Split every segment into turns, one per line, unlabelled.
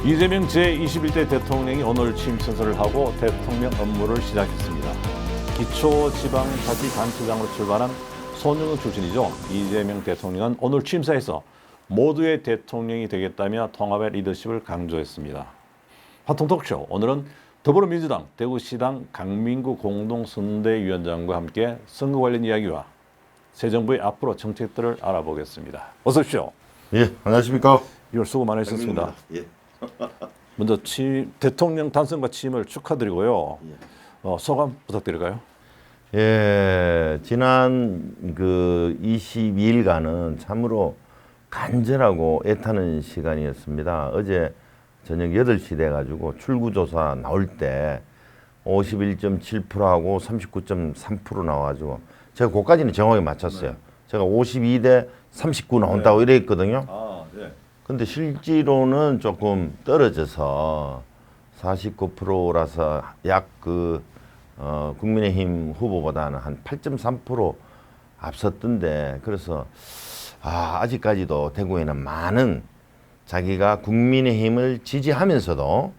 이재명 제21대 대통령이 오늘 취임 선서를 하고 대통령 업무를 시작했습니다. 기초지방자치단체장으로 출발한 손영은 출신이죠. 이재명 대통령은 오늘 취임사에서 모두의 대통령이 되겠다며 통합의 리더십을 강조했습니다. 화통 톡쇼, 오늘은 더불어민주당 대구시당 강민구 공동선대위원장과 함께 선거 관련 이야기와 새 정부의 앞으로 정책들을 알아보겠습니다. 어서 오십시오.
예, 안녕하십니까.
2월 수고 많으셨습니다.
예.
먼저 대통령 당선과 취임을 축하드리고요. 소감 부탁드릴까요?
예, 지난 그 22일간은 참으로 간절하고 애타는 시간이었습니다. 어제 저녁 8시 돼가지고 출구조사 나올 때 51.7%하고 39.3% 나와가지고 제가 그까지는 정확히 맞췄어요. 네. 제가 52대 39 나온다고 네. 이랬거든요. 근데 실제로는 조금 떨어져서 49%라서 약 국민의힘 후보보다는 한 8.3% 앞섰던데, 그래서 아직까지도 대구에는 많은 자기가 국민의힘을 지지하면서도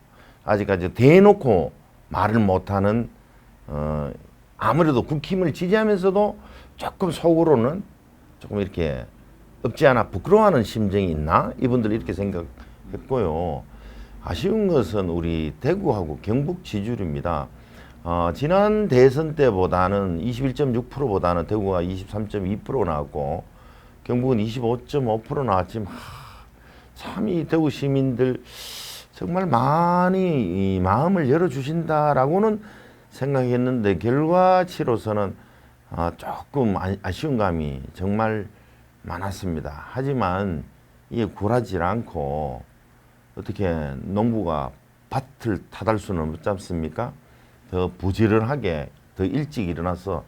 아직까지 대놓고 말을 못하는 아무래도 국힘을 지지하면서도 조금 속으로는 조금 이렇게 없지 않아 부끄러워하는 심정이 있나? 이분들이 이렇게 생각했고요. 아쉬운 것은 우리 대구하고 경북 지지율입니다. 지난 대선 때보다는 21.6%보다는 대구가 23.2% 나왔고 경북은 25.5% 나왔지만 참 이 대구 시민들 정말 많이 이 마음을 열어주신다라고는 생각했는데 결과치로서는 조금 아쉬운 감이 정말 많았습니다. 하지만 이게 굴하지 않고 어떻게 농부가 밭을 타달 수는 없지 않습니까? 더 부지런하게 더 일찍 일어나서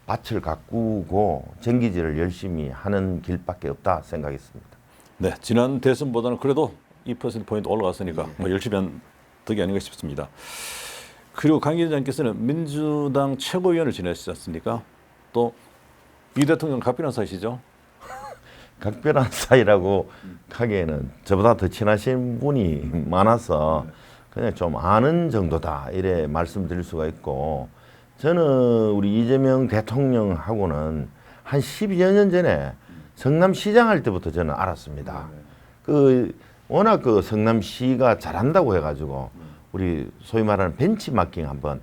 밭을 가꾸고 전기질을 열심히 하는 길밖에 없다 생각했습니다.
네, 지난 대선보다는 그래도 2%포인트 올라갔으니까 뭐 열심히 한 덕이 아닌가 싶습니다. 그리고 강 기자님께서는 민주당 최고위원을 지내시지 않습니까? 또 이 대통령 각별한 사이시죠?
각별한 사이라고 하기에는 저보다 더 친하신 분이 많아서 그냥 좀 아는 정도다 이래 말씀드릴 수가 있고, 저는 우리 이재명 대통령하고는 한 12여 년 전에 성남시장 할 때부터 저는 알았습니다. 워낙 성남시가 잘한다고 해가지고 우리 소위 말하는 벤치마킹 한번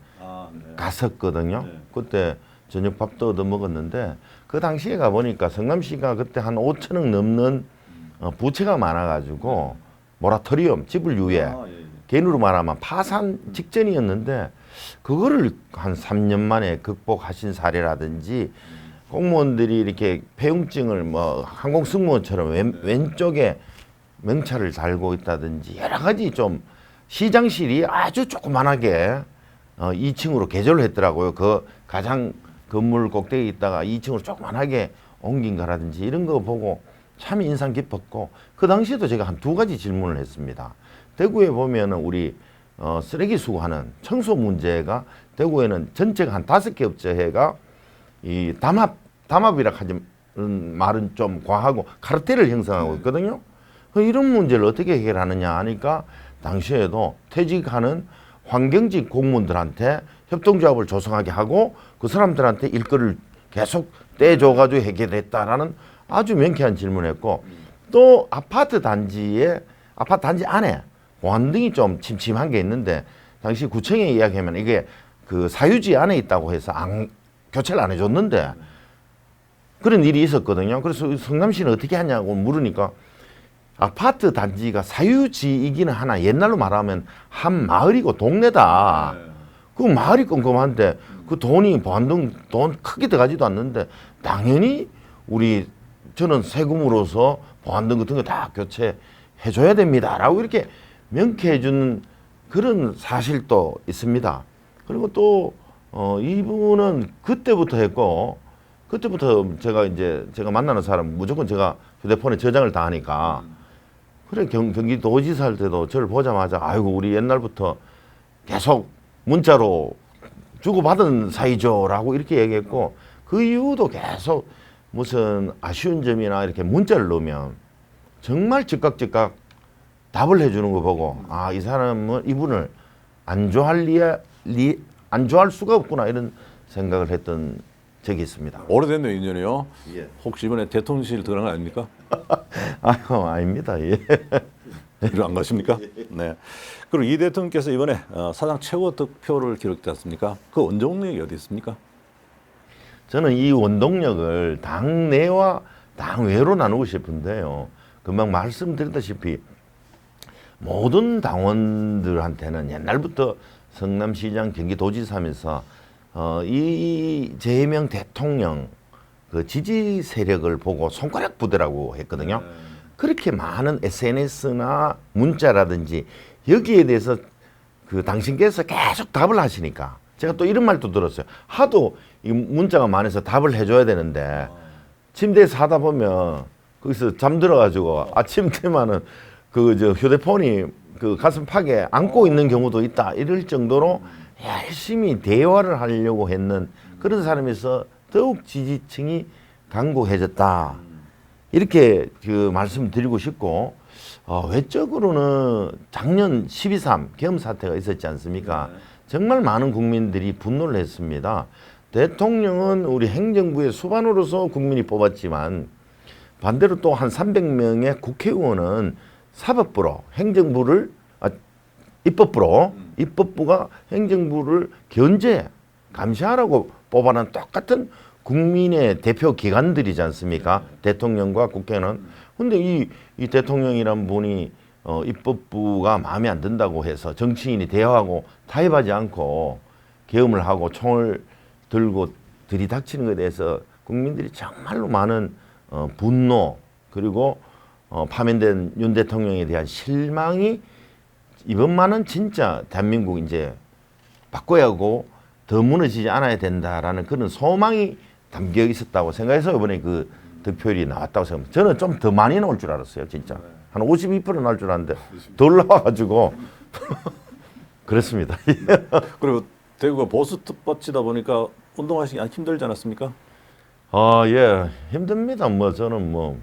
갔었거든요. 그때 저녁 밥도 얻어 먹었는데 그 당시에 가보니까 성남시가 그때 한 5천억 넘는 부채가 많아가지고 모라토리엄, 지불 유예, 개인으로 말하면 파산 직전이었는데 그거를 한 3년 만에 극복하신 사례라든지 공무원들이 이렇게 폐용증을 뭐 항공 승무원처럼 왼쪽에 명찰을 달고 있다든지 여러 가지 좀 시장실이 아주 조그만하게 2층으로 개조를 했더라고요. 그 가장 건물 꼭대기에 있다가 2층으로 조그만하게 옮긴 거라든지 이런 거 보고 참 인상 깊었고, 그 당시에도 제가 한 2가지 질문을 했습니다. 대구에 보면은 우리 쓰레기 수거하는 청소 문제가 대구에는 전체가 한 5개 업체가 이 담합이라 하지 말은 좀 과하고 카르텔을 형성하고 있거든요. 이런 문제를 어떻게 해결하느냐 하니까 당시에도 퇴직하는 환경직 공무원들한테 협동조합을 조성하게 하고 그 사람들한테 일거리를 계속 떼줘가지고 해결했다라는 아주 명쾌한 질문을 했고, 또 아파트 단지 안에 보안등이 좀 침침한 게 있는데 당시 구청에 이야기하면 이게 그 사유지 안에 있다고 해서 교체를 안 해줬는데 그런 일이 있었거든요. 그래서 성남시는 어떻게 하냐고 물으니까 아파트 단지가 사유지이기는 하나 옛날로 말하면 한 마을이고 동네다. 그 마을이 꼼꼼한데 그 돈이 보안등 돈 크게 들어가지도 않는데 당연히 저는 세금으로서 보안등 같은 거 다 교체해줘야 됩니다라고 이렇게 명쾌해 주는 그런 사실도 있습니다. 그리고 또 이분은 그때부터 했고, 그때부터 제가 만나는 사람 무조건 제가 휴대폰에 저장을 다 하니까, 그래 경기도지사 할 때도 저를 보자마자 아이고 우리 옛날부터 계속 문자로 주고받은 사이죠라고 이렇게 얘기했고, 그 이후도 계속 무슨 아쉬운 점이나 이렇게 문자를 넣으면 정말 즉각 답을 해주는 거 보고 아, 이 사람은 이분을 안 안 좋아할 수가 없구나 이런 생각을 했던 적이 있습니다.
오래됐네요, 인연이요.
예.
혹시 이번에 대통령실 들어간 거 아닙니까?
아유, 아닙니다. 예.
이리 안 가십니까? 네. 그리고 이 대통령께서 이번에 사상 최고 득표를 기록했지 않습니까? 그 원동력이 어디 있습니까?
저는 이 원동력을 당내와 당외로 나누고 싶은데요. 금방 말씀드렸다시피 모든 당원들한테는 옛날부터 성남시장 경기도지사 하면서 이 이재명 대통령 그 지지 세력을 보고 손가락 부대라고 했거든요. 그렇게 많은 SNS나 문자라든지 여기에 대해서 그 당신께서 계속 답을 하시니까 제가 또 이런 말도 들었어요. 하도 이 문자가 많아서 답을 해줘야 되는데 침대에서 하다 보면 거기서 잠들어가지고 아침 되면은 그 저 휴대폰이 그 가슴팍에 안고 있는 경우도 있다. 이럴 정도로 열심히 대화를 하려고 했는 그런 사람에서 더욱 지지층이 강고해졌다. 이렇게 그 말씀드리고 싶고 외적으로는 작년 12.3 계엄 사태가 있었지 않습니까? 정말 많은 국민들이 분노를 했습니다. 대통령은 우리 행정부의 수반으로서 국민이 뽑았지만 반대로 또 한 300명의 국회의원은 사법부로 행정부를 입법부가 행정부를 견제 감시하라고 뽑아낸 똑같은 국민의 대표 기관들이지 않습니까? 대통령과 국회는. 근데 이 대통령이란 분이 입법부가 마음에 안 든다고 해서 정치인이 대화하고 타협하지 않고 계엄을 하고 총을 들고 들이닥치는 것에 대해서 국민들이 정말로 많은 분노 그리고 파면된 윤 대통령에 대한 실망이 이번만은 진짜 대한민국 이제 바꿔야 하고 더 무너지지 않아야 된다라는 그런 소망이 담겨 있었다고 생각해서 이번에 그 득표율이 나왔다고 생각합니다. 저는 좀 더 많이 나올 줄 알았어요, 진짜. 한 52% 나올 줄 알았는데 덜 나와가지고 그렇습니다.
그리고 대구가 보수 특보치다 보니까 운동하시기 힘들지 않았습니까?
예, 힘듭니다. 뭐 저는 뭐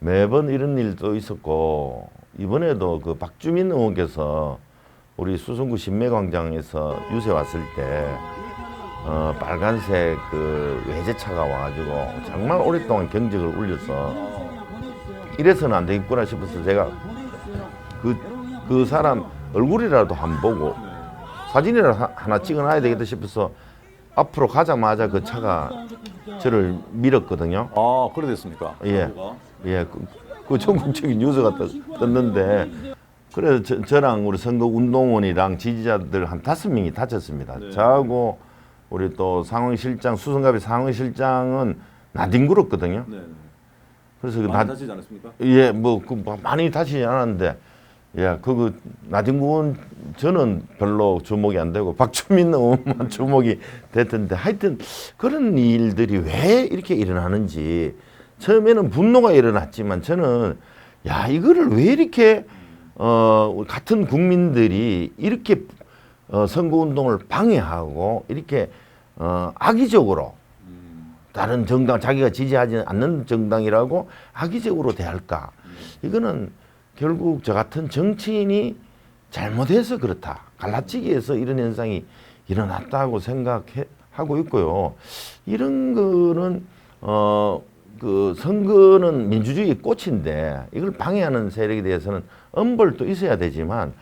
매번 이런 일도 있었고 이번에도 그 박주민 의원께서 우리 수성구 신매광장에서 유세 왔을 때 빨간색 그 외제차가 와가지고 정말 오랫동안 경적을 울려서 이래서는 안 되겠구나 싶어서 제가 그 사람 얼굴이라도 한번 보고 사진이라도 하나 찍어놔야 되겠다 싶어서 앞으로 가자마자 그 차가 저를 밀었거든요.
아, 그래 됐습니까?
예, 예, 그 전국적인 뉴스가 떴는데 그래서 저랑 우리 선거 운동원이랑 지지자들 한 5명이 다쳤습니다.
네.
저하고 우리 또 상황실장 수성갑의 상황실장은 나뒹굴었거든요.
네.
그래서
많이 다치지 않았습니까?
예, 많이 다치지 않았는데 예, 나뒹굴은 저는 별로 주목이 안 되고 박주민 의원만 주목이 됐던데 하여튼 그런 일들이 왜 이렇게 일어나는지 처음에는 분노가 일어났지만 저는 야 이거를 왜 이렇게 같은 국민들이 이렇게 선거운동을 방해하고 이렇게 악의적으로 다른 정당 자기가 지지하지 않는 정당이라고 악의적으로 대할까? 이거는 결국 저 같은 정치인이 잘못해서 그렇다. 갈라치기해서 이런 현상이 일어났다고 생각하고 있고요. 이런 거는 그 선거는 민주주의 꽃인데 이걸 방해하는 세력에 대해서는 엄벌도 있어야 되지만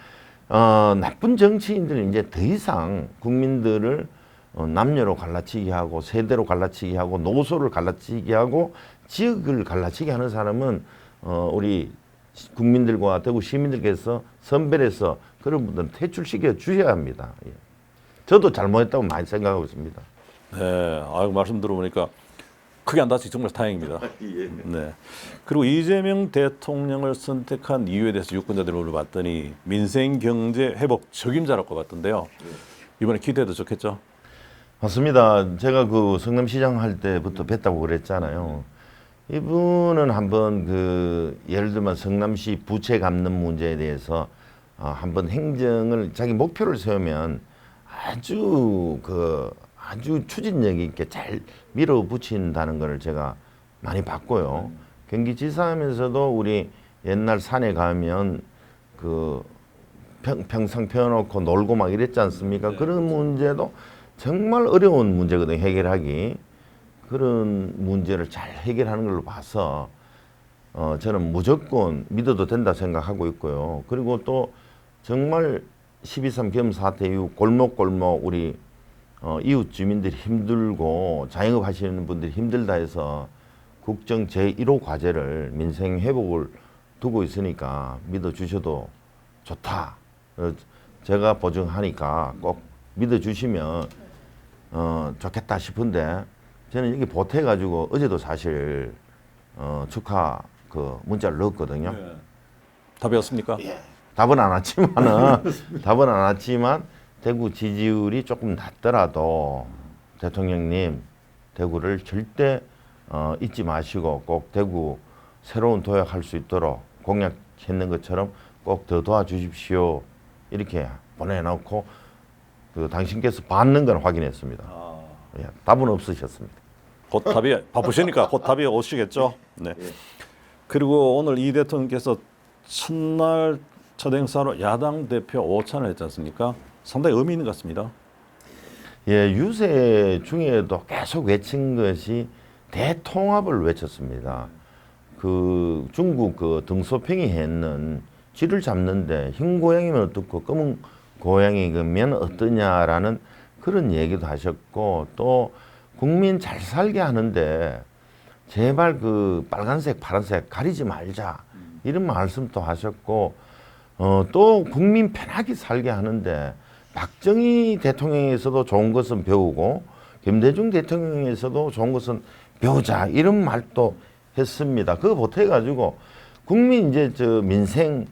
나쁜 정치인들은 이제 더 이상 국민들을 남녀로 갈라치기 하고 세대로 갈라치기 하고 노소를 갈라치기 하고 지역을 갈라치기 하는 사람은 우리 국민들과 대구 시민들께서 선별해서 그런 분들은 퇴출시켜 주셔야 합니다. 예. 저도 잘못했다고 많이 생각하고 있습니다.
네, 말씀 들어보니까 크게 안 다치기 정말 다행입니다. 네. 그리고 이재명 대통령을 선택한 이유에 대해서 유권자들이 물어봤더니 민생 경제 회복 적임자라고 봤던데요. 이번에 기대도 좋겠죠?
맞습니다. 제가 그 성남시장 할 때부터 뵀다고 그랬잖아요. 이분은 한번 예를 들면 성남시 부채 갚는 문제에 대해서 한번 행정을 자기 목표를 세우면 아주 추진력 있게 잘 밀어붙인다는 걸 제가 많이 봤고요. 경기지사 하면서도 우리 옛날 산에 가면 그 평상 펴놓고 놀고 막 이랬지 않습니까? 그런 문제도 정말 어려운 문제거든요. 해결하기. 그런 문제를 잘 해결하는 걸로 봐서 저는 무조건 믿어도 된다 생각하고 있고요. 그리고 또 정말 12.3 계엄 사태 이후 골목골목 우리 이웃 주민들이 힘들고 자영업 하시는 분들이 힘들다 해서 국정 제1호 과제를 민생 회복을 두고 있으니까 믿어주셔도 좋다. 제가 보증하니까 꼭 믿어주시면 좋겠다 싶은데 저는 여기 보태가지고 어제도 사실 축하 그 문자를 넣었거든요.
네. 답이 왔습니까?
답은 안 왔지만은 답은 안 왔지만 대구 지지율이 조금 낮더라도 대통령님 대구를 절대 잊지 마시고 꼭 대구 새로운 도약할 수 있도록 공약했는 것처럼 꼭 더 도와주십시오. 이렇게 보내놓고 그 당신께서 받는 건 확인했습니다. 예, 답은 없으셨습니다.
곧 답이 바쁘시니까 곧 답이 오시겠죠. 네. 그리고 오늘 이 대통령께서 첫날 첫 행사로 야당 대표 오찬을 했지 않습니까? 상당히 의미 있는 것 같습니다.
예, 유세 중에도 계속 외친 것이 대통합을 외쳤습니다. 그 중국 그 등소평이 했는 쥐를 잡는데 흰 고양이면 어떻고 검은 고양이면 어떠냐라는 그런 얘기도 하셨고 또 국민 잘 살게 하는데 제발 그 빨간색 파란색 가리지 말자 이런 말씀도 하셨고 또 국민 편하게 살게 하는데 박정희 대통령에서도 좋은 것은 배우고 김대중 대통령에서도 좋은 것은 배우자 이런 말도 했습니다. 그거 보태가지고 국민 이제 저 민생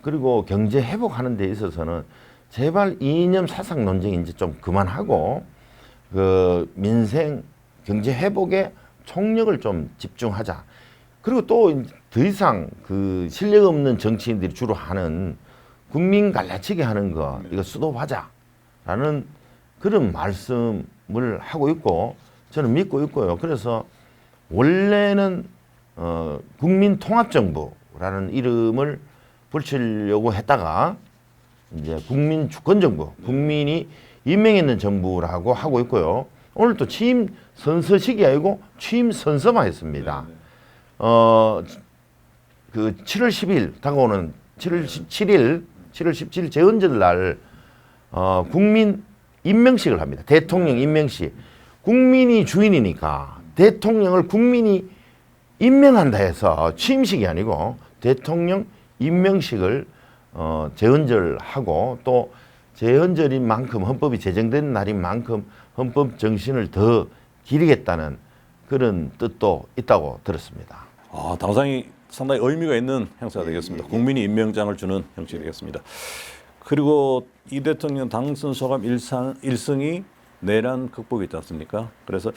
그리고 경제 회복하는 데 있어서는 제발 이념 사상 논쟁 이제 좀 그만하고 그 민생 경제 회복에 총력을 좀 집중하자. 그리고 또 더 이상 그 실력 없는 정치인들이 주로 하는 국민 갈라치기 하는 거 이거 스톱하자라는 그런 말씀을 하고 있고 저는 믿고 있고요. 그래서 원래는 국민통합정부라는 이름을 붙이려고 했다가 이제 국민주권정부, 국민이 임명했는 정부라고 하고 있고요. 오늘 또 취임 선서식이 아니고 취임 선서만 했습니다. 그 7월 10일 다가오는 7월 17일 제헌절 날 국민 임명식을 합니다. 대통령 임명식. 국민이 주인이니까 대통령을 국민이 임명한다 해서 취임식이 아니고 대통령 임명식을 제헌절 하고 또 제헌절인 만큼 헌법이 제정된 날인 만큼 헌법 정신을 더 기리겠다는 그런 뜻도 있다고 들었습니다.
당상이 상당히 의미가 있는 행사가 되겠습니다. 국민이 임명장을 주는 형식이 되겠습니다. 그리고 이 대통령 당선 소감 1승이 내란 극복이 있지 않습니까? 그래서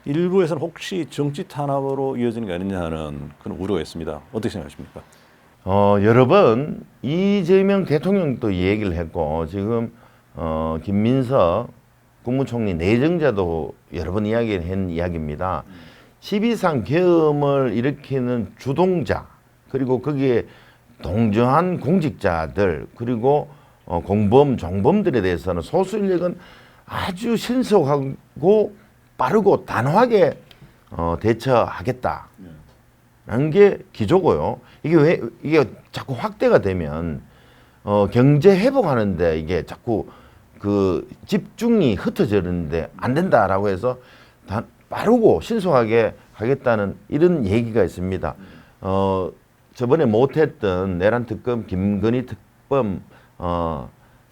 일부에서는 혹시 정치 탄압으로 이어지는 게 아니냐 하는 그런 우려가 있습니다. 어떻게 생각하십니까?
여러 번 이재명 대통령도 이 얘기를 했고 지금 김민석 국무총리 내정자도 여러 번 이야기한 이야기입니다. 12.3 계엄을 일으키는 주동자 그리고 거기에 동조한 공직자들 그리고 공범, 정범들에 대해서는 소수 인력은 아주 신속하고 빠르고 단호하게 대처하겠다. 라는 게 기조고요. 이게 자꾸 확대가 되면 경제 회복하는데 이게 자꾸 그 집중이 흩어지는데 안 된다라고 해서 빠르고 신속하게 하겠다는 이런 얘기가 있습니다. 저번에 못했던 내란 특검, 김건희 특검,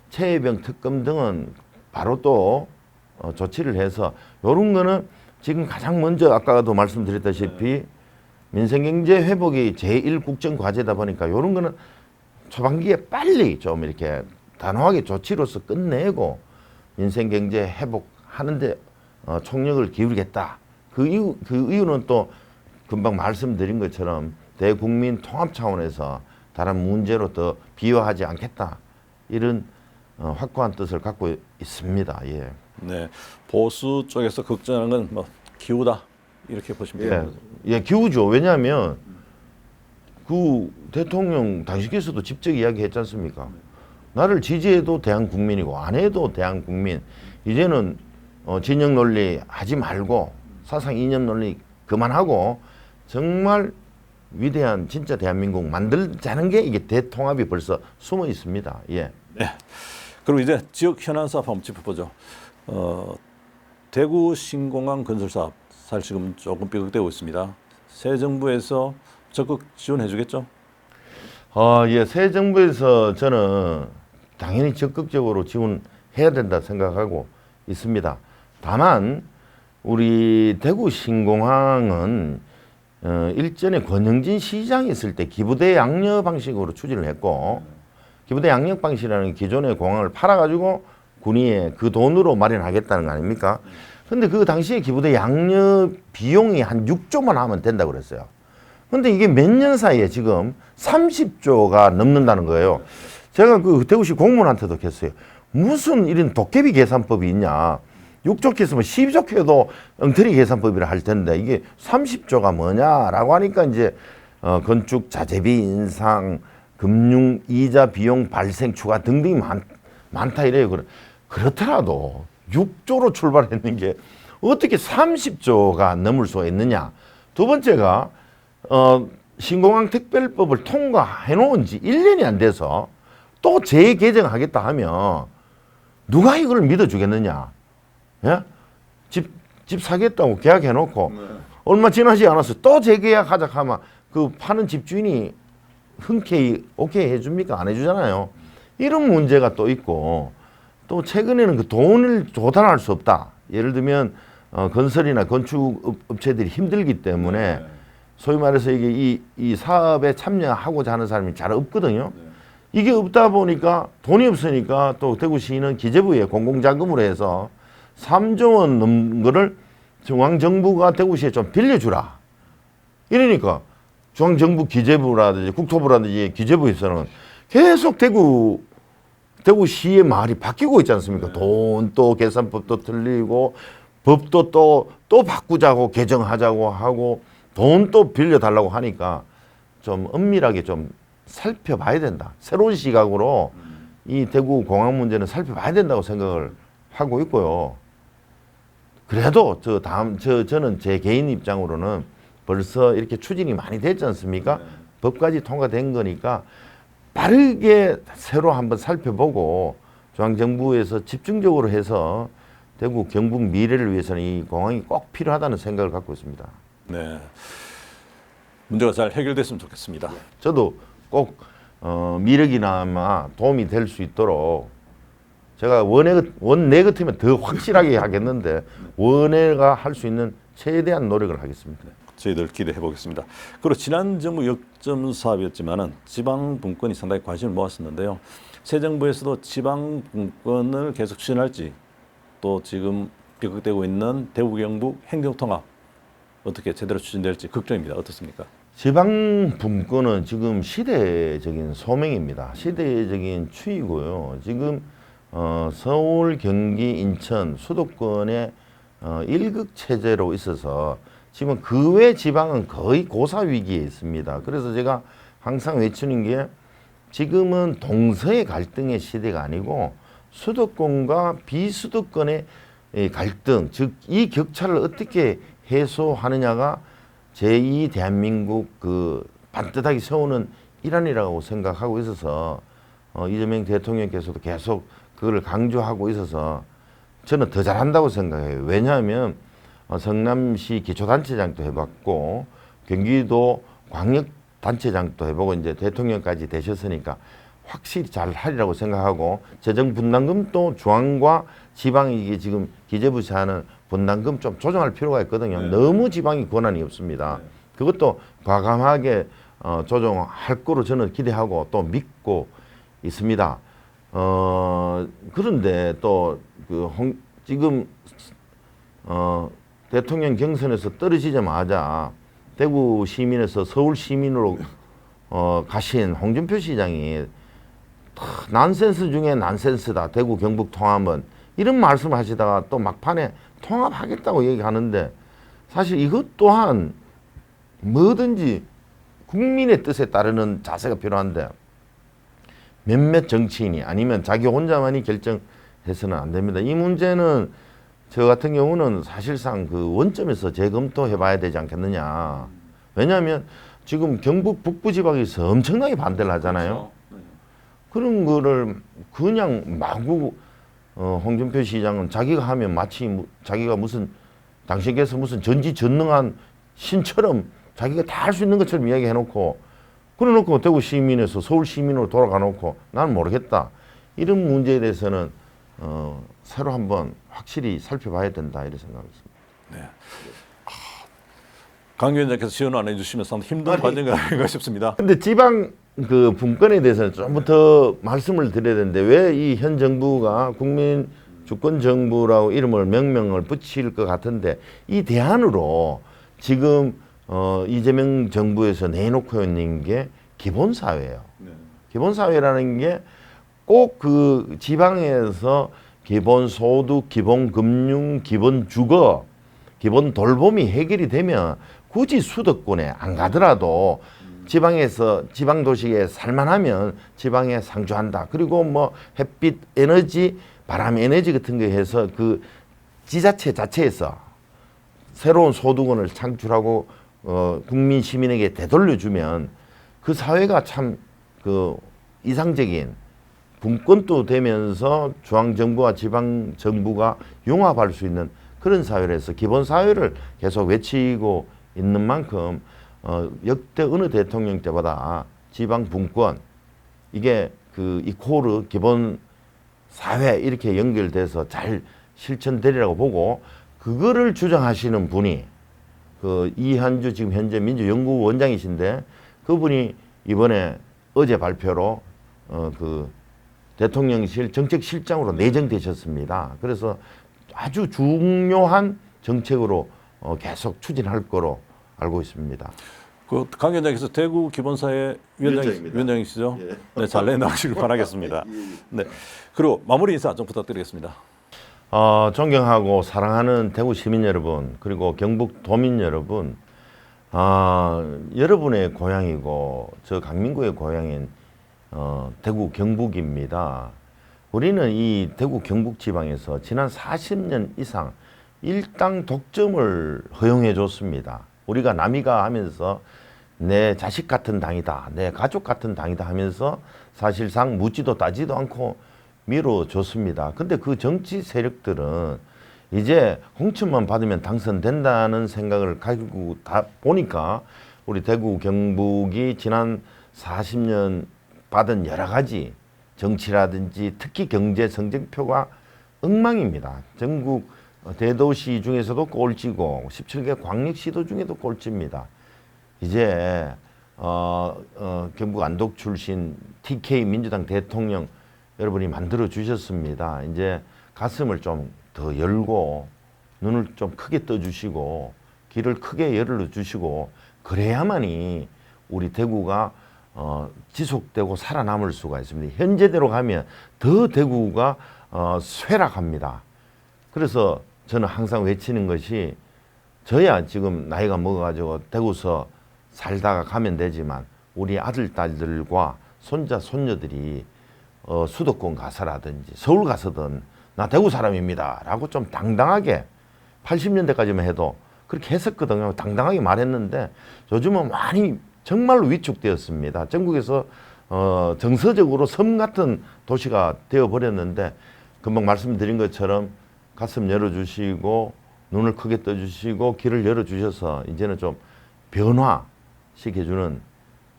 최혜병 특검 등은 바로 또 조치를 해서 이런 거는 지금 가장 먼저 아까도 말씀드렸다시피 민생경제 회복이 제1국정 과제다 보니까 이런 거는 초반기에 빨리 좀 이렇게 단호하게 조치로서 끝내고 민생경제 회복하는데 총력을 기울이겠다. 그 이유는 또 금방 말씀드린 것처럼 대국민 통합 차원에서 다른 문제로 더 비화하지 않겠다. 이런 확고한 뜻을 갖고 있습니다. 예.
네, 보수 쪽에서 걱정하는 건 뭐 기우다 이렇게 보시면 됩니다.
예, 기우죠. 왜냐하면 그 대통령 당신께서도 직접 이야기했지 않습니까? 나를 지지해도 대한 국민이고 안 해도 대한 국민. 이제는 진영 논리 하지 말고 사상 이념 논리 그만하고 정말 위대한 진짜 대한민국 만들자는 게 이게 대통합이 벌써 숨어 있습니다. 예.
네. 그리고 이제 지역 현안 사업 한번 짚어보죠. 대구 신공항 건설 사업 사실 지금 조금 삐걱대고 있습니다. 새 정부에서 적극 지원해 주겠죠?
예, 새 정부에서 저는 당연히 적극적으로 지원해야 된다 생각하고 있습니다. 다만 우리 대구 신공항은 일전에 권영진 시장이 있을 때 기부대 양력 방식으로 추진을 했고, 기부대 양력 방식이라는 기존의 공항을 팔아가지고 군위에 그 돈으로 마련하겠다는 거 아닙니까? 근데 그 당시에 기부대 양력 비용이 한 6조만 하면 된다고 그랬어요. 근데 이게 몇 년 사이에 지금 30조가 넘는다는 거예요. 제가 그 대구시 공무원한테도 했어요. 무슨 이런 도깨비 계산법이 있냐. 6조 했으면 12조 해도 엉터리 계산법이라 할 텐데 이게 30조가 뭐냐라고 하니까 이제 건축 자재비 인상, 금융 이자 비용 발생 추가 등등이 많다 이래요. 그렇더라도 6조로 출발했는 게 어떻게 30조가 넘을 수가 있느냐. 두 번째가 신공항 특별법을 통과해 놓은 지 1년이 안 돼서 또 재개정하겠다 하면 누가 이걸 믿어주겠느냐. 예? 집 사겠다고 계약해 놓고 얼마 지나지 않아서 또 재계약하자 하면 그 파는 집주인이 흔쾌히 오케이 해줍니까? 안 해주잖아요. 이런 문제가 또 있고 또 최근에는 그 돈을 조달할 수 없다. 예를 들면 건설이나 건축 업체들이 힘들기 때문에 소위 말해서 이게 이 사업에 참여하고자 하는 사람이 잘 없거든요. 이게 없다 보니까 돈이 없으니까 또 대구시는 기재부에 공공자금으로 해서 3조 원 넘는 거를 중앙정부가 대구시에 좀 빌려주라. 이러니까 중앙정부 기재부라든지 국토부라든지 기재부에서는 계속 대구시의 말이 바뀌고 있지 않습니까? 돈 또 계산법도 틀리고 법도 또 바꾸자고 개정하자고 하고 돈 또 빌려달라고 하니까 좀 엄밀하게 좀 살펴봐야 된다. 새로운 시각으로 이 대구 공항 문제는 살펴봐야 된다고 생각을 하고 있고요. 그래도 저는 제 개인 입장으로는 벌써 이렇게 추진이 많이 됐지 않습니까? 법까지 통과된 거니까 빠르게 새로 한번 살펴보고 중앙정부에서 집중적으로 해서 대구 경북 미래를 위해서는 이 공항이 꼭 필요하다는 생각을 갖고 있습니다.
네. 문제가 잘 해결됐으면 좋겠습니다.
저도 꼭 미력이나마 도움이 될 수 있도록 제가 원내 같으면 더 확실하게 하겠는데 원내가 할 수 있는 최대한 노력을 하겠습니다.
저희들 기대해 보겠습니다. 그리고 지난 정부 역점 사업이었지만은 지방 분권이 상당히 관심을 모았었는데요. 새 정부에서도 지방 분권을 계속 추진할지 또 지금 비극되고 있는 대구 경북 행정통합 어떻게 제대로 추진될지 걱정입니다. 어떻습니까?
지방 분권은 지금 시대적인 소명입니다. 시대적인 추이고요. 지금 서울, 경기, 인천 수도권의 1극 체제로 있어서 지금 그 외 지방은 거의 고사 위기에 있습니다. 그래서 제가 항상 외치는 게 지금은 동서의 갈등의 시대가 아니고 수도권과 비수도권의 갈등, 즉 이 격차를 어떻게 해소하느냐가 제2 대한민국 그 반듯하게 세우는 일환이라고 생각하고 있어서 이재명 대통령께서도 계속 그걸 강조하고 있어서 저는 더 잘한다고 생각해요. 왜냐하면 성남시 기초단체장도 해봤고 경기도 광역단체장도 해보고 이제 대통령까지 되셨으니까 확실히 잘 하리라고 생각하고 재정 분담금도 중앙과 지방이 이게 지금 기재부에서 하는 분담금 좀 조정할 필요가 있거든요. 네. 너무 지방이 권한이 없습니다. 네. 그것도 과감하게 조정할 거로 저는 기대하고 또 믿고 있습니다. 그런데 또 지금 대통령 경선에서 떨어지자마자 대구 시민에서 서울 시민으로 가신 홍준표 시장이 난센스 중에 난센스다. 대구 경북 통합은 이런 말씀을 하시다가 또 막판에 통합하겠다고 얘기하는데 사실 이것 또한 뭐든지 국민의 뜻에 따르는 자세가 필요한데 몇몇 정치인이 아니면 자기 혼자만이 결정해서는 안 됩니다. 이 문제는 저 같은 경우는 사실상 그 원점에서 재검토해 봐야 되지 않겠느냐. 왜냐하면 지금 경북 북부 지방에서 엄청나게 반대를 하잖아요. 그런 거를 그냥 마구 홍준표 시장은 자기가 하면 마치 자기가 무슨 당신께서 무슨 전지전능한 신처럼 자기가 다 할 수 있는 것처럼 이야기해놓고 그래놓고 대구 시민에서 서울 시민으로 돌아가놓고 나는 모르겠다. 이런 문제에 대해서는 새로 한번 확실히 살펴봐야 된다 이런 생각했습니다.
네. 강 위원장께서 지원 안 해주시면 상당히 힘든 과정이 아닌가 싶습니다.
근데 지방 그 분권에 대해서는 좀 더 말씀을 드려야 되는데 왜 이 현 정부가 국민 주권 정부라고 이름을 명명을 붙일 것 같은데 이 대안으로 지금 이재명 정부에서 내놓고 있는 게 기본사회예요.
네.
기본사회라는 게 꼭 그 지방에서 기본소득, 기본금융, 기본주거, 기본 돌봄이 해결이 되면 굳이 수도권에 안 가더라도 지방에서 지방 도시에 살만하면 지방에 상주한다. 그리고 뭐 햇빛 에너지, 바람 에너지 같은 거 해서 그 지자체 자체에서 새로운 소득원을 창출하고 국민 시민에게 되돌려주면 그 사회가 참 그 이상적인 분권도 되면서 중앙정부와 지방정부가 융합할 수 있는 그런 사회에서 기본사회를 계속 외치고 있는 만큼 역대 어느 대통령 때보다 지방분권 이게 그 이코르 기본사회 이렇게 연결돼서 잘 실천되리라고 보고 그거를 주장하시는 분이 그 이한주 지금 현재 민주연구원장이신데 그분이 이번에 어제 발표로 그 대통령실 정책실장으로 내정되셨습니다. 그래서 아주 중요한 정책으로 계속 추진할 거로 알고 있습니다.
그 강 위원장께서 대구 기본사회 위원장이시죠?
예.
네, 잘 내나가시길 바라겠습니다. 네, 그리고 마무리 인사 좀 부탁드리겠습니다.
존경하고 사랑하는 대구 시민 여러분 그리고 경북 도민 여러분 여러분의 고향이고 저 강민구의 고향인 대구 경북입니다. 우리는 이 대구 경북 지방에서 지난 40년 이상 일당 독점을 허용해 줬습니다. 우리가 남이가 하면서 내 자식 같은 당이다, 내 가족 같은 당이다 하면서 사실상 묻지도 따지도 않고 밀어줬습니다. 근데 그 정치 세력들은 이제 공천만 받으면 당선된다는 생각을 가지고 다 보니까 우리 대구 경북이 지난 40년 받은 여러 가지 정치라든지 특히 경제 성적표가 엉망입니다. 전국 대도시 중에서도 꼴찌고 17개 광역시도 중에도 꼴찌입니다. 이제 경북 안독 출신 TK 민주당 대통령 여러분이 만들어 주셨습니다. 이제 가슴을 좀 더 열고 눈을 좀 크게 떠 주시고 귀를 크게 열어 주시고 그래야만이 우리 대구가 지속되고 살아남을 수가 있습니다. 현재대로 가면 더 대구가 쇠락합니다. 그래서 저는 항상 외치는 것이 저야 지금 나이가 먹어가지고 대구서 살다가 가면 되지만 우리 아들, 딸들과 손자, 손녀들이 수도권 가서라든지 서울 가서든 나 대구 사람입니다 라고 좀 당당하게 80년대까지만 해도 그렇게 했었거든요. 당당하게 말했는데 요즘은 많이 정말로 위축되었습니다. 전국에서 정서적으로 섬 같은 도시가 되어버렸는데 금방 말씀드린 것처럼 가슴 열어주시고 눈을 크게 떠주시고 귀를 열어주셔서 이제는 좀 변화시켜주는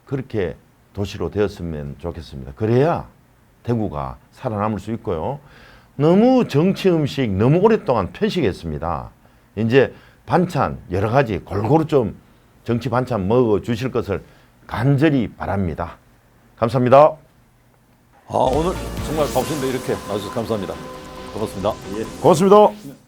그렇게 도시로 되었으면 좋겠습니다. 그래야 대구가 살아남을 수 있고요. 너무 정치 음식 너무 오랫동안 편식했습니다. 이제 반찬 여러 가지 골고루 좀 정치 반찬 먹어 주실 것을 간절히 바랍니다. 감사합니다.
오늘 정말 바쁘신데 이렇게 나와주셔서 감사합니다. 고맙습니다.
고맙습니다.